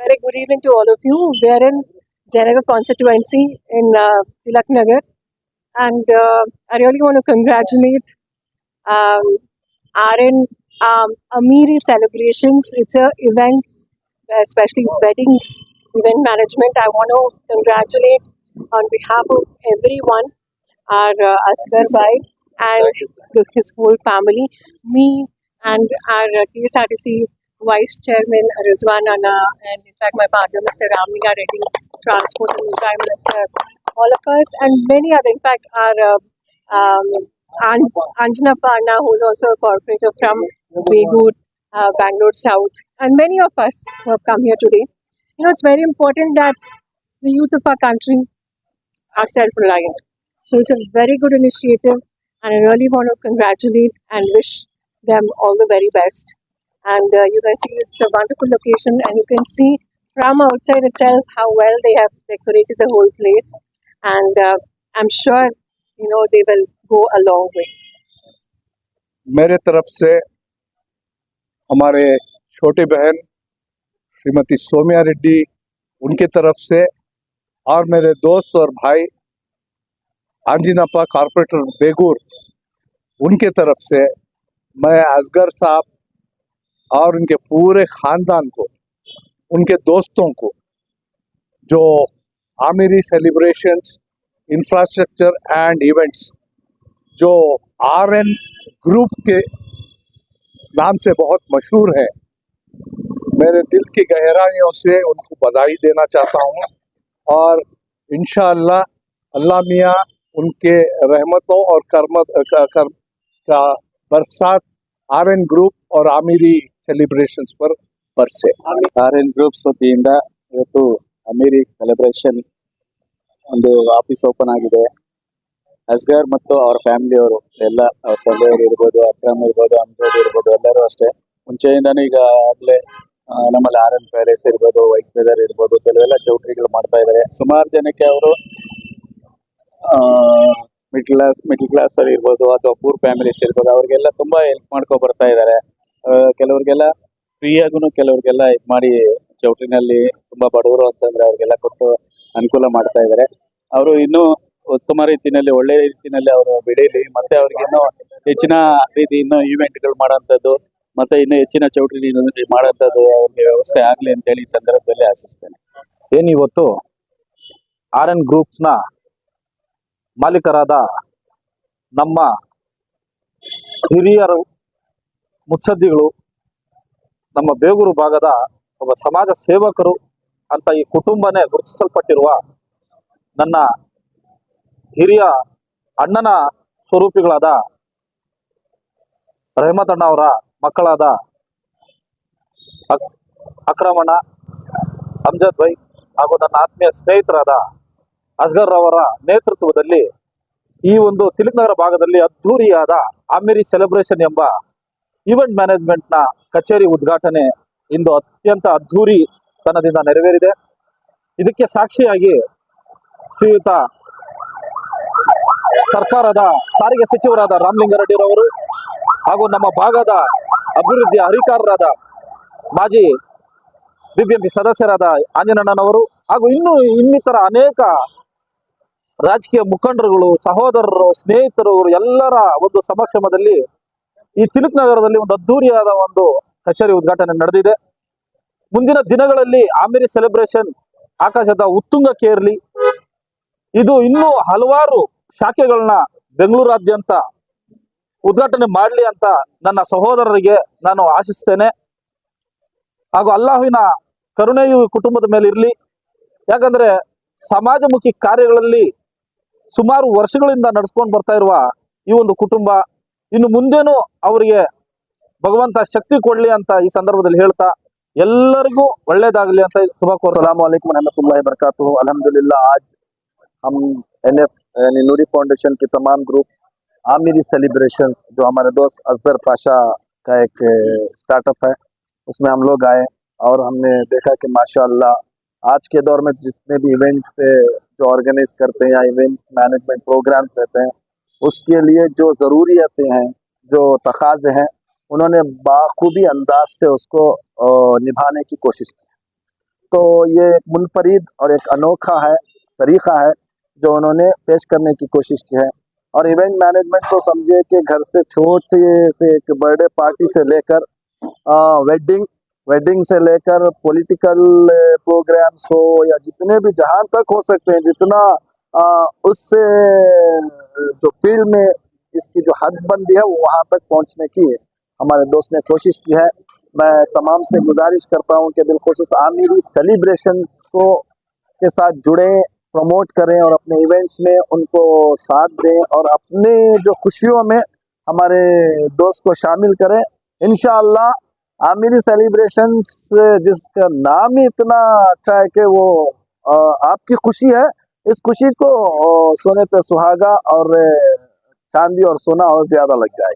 Very good evening to all of you. We are in Jayanagar constituency in Tilak Nagar, and I really want to congratulate um, RN Amiri celebrations. It's a events, especially weddings, event management. I want to congratulate on behalf of everyone, our Asghar Bhai and his whole family, me and our TSRTC Vice Chairman Rizwan Anna, and in fact my partner Mr. Ramliga Reddy, Transport and Prime Minister, all of us, and many other. In fact, our Anjana Panna, who's also a corporator from Begur, Bangalore South, and many of us who have come here today. You know, it's very important that the youth of our country are self-reliant. So it's a very good initiative, and I really want to congratulate and wish them all the very best. And you can see it's a wonderful location, and you can see from outside itself how well they have decorated the whole place. And I'm sure they will go a long way. मेरे तरफ से हमारे छोटे बहन श्रीमती सोमिया रेड्डी उनकी तरफ से और मेरे दोस्त और भाई आंजिनापा कॉर्पोरेटर बेगूर उनके तरफ से मैं असगर साहब और उनके पूरे ख़ानदान को, उनके दोस्तों को, जो आमिरी सेलिब्रेशंस इंफ्रास्ट्रक्चर एंड इवेंट्स जो आरएन ग्रुप के नाम से बहुत मशहूर है, मेरे दिल की गहराइयों से उनको बधाई देना चाहता हूँ। और इंशाअल्लाह अल्लाह मियाँ उनके रहमतों और कर्म का बरसात आरएन ग्रुप और आमिरी सेलिब्रेशंस पर बरसे। ಆರ್ಎನ್ ಗ್ರೂಪ್ಸ್ ವತಿಯಿಂದ ಇವತ್ತು ಅಮೀರಿ ಸೆಲೆಬ್ರೇಷನ್ ಒಂದು ಆಫೀಸ್ ಓಪನ್ ಆಗಿದೆ. ಅಸ್ಗರ್ ಮತ್ತು ಅವರ ಫ್ಯಾಮಿಲಿ ಅವರು ಎಲ್ಲ, ಅವ್ರ ತಂದೆಯವರು ಇರ್ಬೋದು, ಅಕ್ರಮ್ ಇರ್ಬೋದು, ಅಮ್ಜದ್ ಇರ್ಬೋದು, ಎಲ್ಲರೂ ಅಷ್ಟೇ ಮುಂಚೆಯಿಂದಾನು ಈಗಾಗಲೇ ನಮ್ಮಲ್ಲಿ ಆರ್ಎನ್ ಪ್ಯಾಲೇಸ್ ಇರ್ಬೋದು, ವೈಟ್ ಫೆದರ್ ಇರ್ಬೋದು, ಕೆಲವೆಲ್ಲ ಚೌಟ್ರಿಗಳು ಮಾಡ್ತಾ ಇದ್ದಾರೆ. ಸುಮಾರು ಜನಕ್ಕೆ ಅವರು ಮಿಡ್ಲ್ ಕ್ಲಾಸ್ ಅಲ್ಲಿ ಇರ್ಬೋದು ಅಥವಾ ಪೂರ್ ಫ್ಯಾಮಿಲೀಸ್ ಇರ್ಬೋದು, ಅವ್ರಿಗೆಲ್ಲ ತುಂಬಾ ಹೆಲ್ಪ್ ಮಾಡ್ಕೊ ಬರ್ತಾ ಇದ್ದಾರೆ. ಕೆಲವ್ರಿಗೆಲ್ಲ ಫ್ರೀಯಾಗೂ ಕೆಲವ್ರಿಗೆಲ್ಲ ಇದು ಮಾಡಿ ಚೌಟ್ರಿನಲ್ಲಿ ತುಂಬಾ ಬಡವರು ಅಂತಂದ್ರೆ ಅವ್ರಿಗೆಲ್ಲ ಕೊಟ್ಟು ಅನುಕೂಲ ಮಾಡ್ತಾ ಇದ್ದಾರೆ. ಅವರು ಇನ್ನೂ ಉತ್ತಮ ರೀತಿಯಲ್ಲಿ, ಒಳ್ಳೆ ರೀತಿಯಲ್ಲಿ ಅವರು ಬೆಳೀಲಿ, ಮತ್ತೆ ಅವ್ರಿಗೆ ಇನ್ನೂ ಹೆಚ್ಚಿನ ರೀತಿ ಇನ್ನೂ ಈವೆಂಟ್ಗಳು ಮಾಡೋಂಥದ್ದು, ಮತ್ತೆ ಇನ್ನೂ ಹೆಚ್ಚಿನ ಚೌಟ್ರಿ ಮಾಡೋಂಥದ್ದು ಅವ್ರಿಗೆ ವ್ಯವಸ್ಥೆ ಆಗ್ಲಿ ಅಂತ ಹೇಳಿ ಈ ಸಂದರ್ಭದಲ್ಲಿ ಆಶಿಸ್ತೇನೆ. ಏನಿವತ್ತು ಆರ್ಎನ್ ಗ್ರೂಪ್ಸ್ನ ಮಾಲೀಕರಾದ ನಮ್ಮ ಹಿರಿಯರು, ಮುತ್ಸದ್ದಿಗಳು, ನಮ್ಮ ಬೇಗೂರು ಭಾಗದ ಒಬ್ಬ ಸಮಾಜ ಸೇವಕರು ಅಂತ ಈ ಕುಟುಂಬನೇ ಗುರುತಿಸಲ್ಪಟ್ಟಿರುವ ನನ್ನ ಹಿರಿಯ ಅಣ್ಣನ ಸ್ವರೂಪಿಗಳಾದ ರೆಹಮತ್ ಅಣ್ಣ ಅವರ ಮಕ್ಕಳಾದ ಅಕ್ರಮಣ್ಣ, ಅಮ್ಜದ್ ಭೈ ಹಾಗೂ ನನ್ನ ಆತ್ಮೀಯ ಸ್ನೇಹಿತರಾದ ಅಸ್ಗರ್ ಅವರ ನೇತೃತ್ವದಲ್ಲಿ ಈ ಒಂದು ತಿಲಕ್ ನಗರ ಭಾಗದಲ್ಲಿ ಅದ್ಧೂರಿಯಾದ ಆಮಿರಿ ಸೆಲೆಬ್ರೇಷನ್ ಎಂಬ ಈವೆಂಟ್ ಮ್ಯಾನೇಜ್ಮೆಂಟ್ನ ಕಚೇರಿ ಉದ್ಘಾಟನೆ ಇಂದು ಅತ್ಯಂತ ಅದ್ಧೂರಿತನದಿಂದ ನೆರವೇರಿದೆ. ಇದಕ್ಕೆ ಸಾಕ್ಷಿಯಾಗಿ ಶ್ರೀಯುತ ಸರ್ಕಾರದ ಸಾರಿಗೆ ಸಚಿವರಾದ ರಾಮಲಿಂಗಾರೆಡ್ಡಿರವರು ಹಾಗೂ ನಮ್ಮ ಭಾಗದ ಅಭಿವೃದ್ಧಿಯ ಅಧಿಕಾರರಾದ ಮಾಜಿ ಬಿಬಿಎಂಪಿ ಸದಸ್ಯರಾದ ಆಂಜನಣ್ಣನವರು ಹಾಗೂ ಇನ್ನಿತರ ಅನೇಕ ರಾಜಕೀಯ ಮುಖಂಡರುಗಳು, ಸಹೋದರರು, ಸ್ನೇಹಿತರು ಎಲ್ಲರ ಒಂದು ಸಮಕ್ಷಮದಲ್ಲಿ ಈ ತಿಲಕ್ ನಗರದಲ್ಲಿ ಒಂದು ಅದ್ಧೂರಿಯಾದ ಒಂದು ಕಚೇರಿ ಉದ್ಘಾಟನೆ ನಡೆದಿದೆ. ಮುಂದಿನ ದಿನಗಳಲ್ಲಿ ಆಮಿರಿ ಸೆಲೆಬ್ರೇಷನ್ ಆಕಾಶದ ಉತ್ತುಂಗಕ್ಕೆ ಏರಲಿ. ಇದು ಇನ್ನೂ ಹಲವಾರು ಶಾಖೆಗಳನ್ನ ಬೆಂಗಳೂರಾದ್ಯಂತ ಉದ್ಘಾಟನೆ ಮಾಡಲಿ ಅಂತ ನನ್ನ ಸಹೋದರರಿಗೆ ನಾನು ಆಶಿಸ್ತೇನೆ. ಹಾಗೂ ಅಲ್ಲಾಹುವಿನ ಕರುಣೆಯು ಕುಟುಂಬದ ಮೇಲೆ ಇರಲಿ. ಯಾಕಂದ್ರೆ ಸಮಾಜಮುಖಿ ಕಾರ್ಯಗಳಲ್ಲಿ ಸುಮಾರು ವರ್ಷಗಳಿಂದ ನಡೆಸ್ಕೊಂಡು ಬರ್ತಾ ಇರುವ ಈ ಒಂದು ಕುಟುಂಬ ಇನ್ನು ಮುಂದೇನು ಅವರಿಗೆ ಭಗವಂತ ಶಕ್ತಿ ಕೊಡ್ಲಿ ಅಂತ ಈ ಸಂದರ್ಭದಲ್ಲಿ ಹೇಳ್ತಾ ಎಲ್ಲರಿಗೂ ಒಳ್ಳೇದಾಗಲಿ ಅಂತ ಶುಭ ಕೋರ್ತಾ. अस्सलाम वालेकुम रहमतुल्लाहि व बरकातुहू। अल्हम्दुलिल्लाह आज हम एनएफ यानी नूरी फाउंडेशन के तमाम ग्रुप आमिरी सेलिब्रेशन जो हमारे दोस्त असगर पाशा का एक स्टार्टअप है, उसमें हम लोग आए और हमने देखा कि माशाअल्लाह आज के दौर में जितने भी इवेंट जो ऑर्गेनाइज करते हैं या इवेंट मैनेजमेंट प्रोग्राम्स रहते हैं, उसके लिए जो ज़रूरियतें हैं, जो तकाज़े हैं, उन्होंने बाखूबी अंदाज से उसको निभाने की कोशिश की। तो ये एक मुनफरिद और एक अनोखा है तरीका है जो उन्होंने पेश करने की कोशिश की है। और इवेंट मैनेजमेंट तो समझिए कि घर से छोटे से एक बर्थडे पार्टी से लेकर वेडिंग से लेकर पॉलिटिकल प्रोग्राम्स हो या जितने भी जहां तक हो सकते हैं, जितना उससे जो फील्ड में इसकी जो हदबंदी है वो वहां तक पहुंचने की हमारे दोस्त ने कोशिश की है। मैं तमाम से गुजारिश करता हूं कि बिलखुसूस आमिरी सेलिब्रेशंस को के साथ जुड़े, प्रमोट करें और अपने इवेंट्स में उनको साथ दें और अपने जो खुशियों में हमारे दोस्त को शामिल करें। इंशाअल्लाह आमिरी सेलिब्रेशंस जिसका नाम ही इतना अच्छा है कि वो आपकी खुशी है, इस खुशी को सोने पे सुहागा और चांदी और सोना और ज्यादा लग जाए।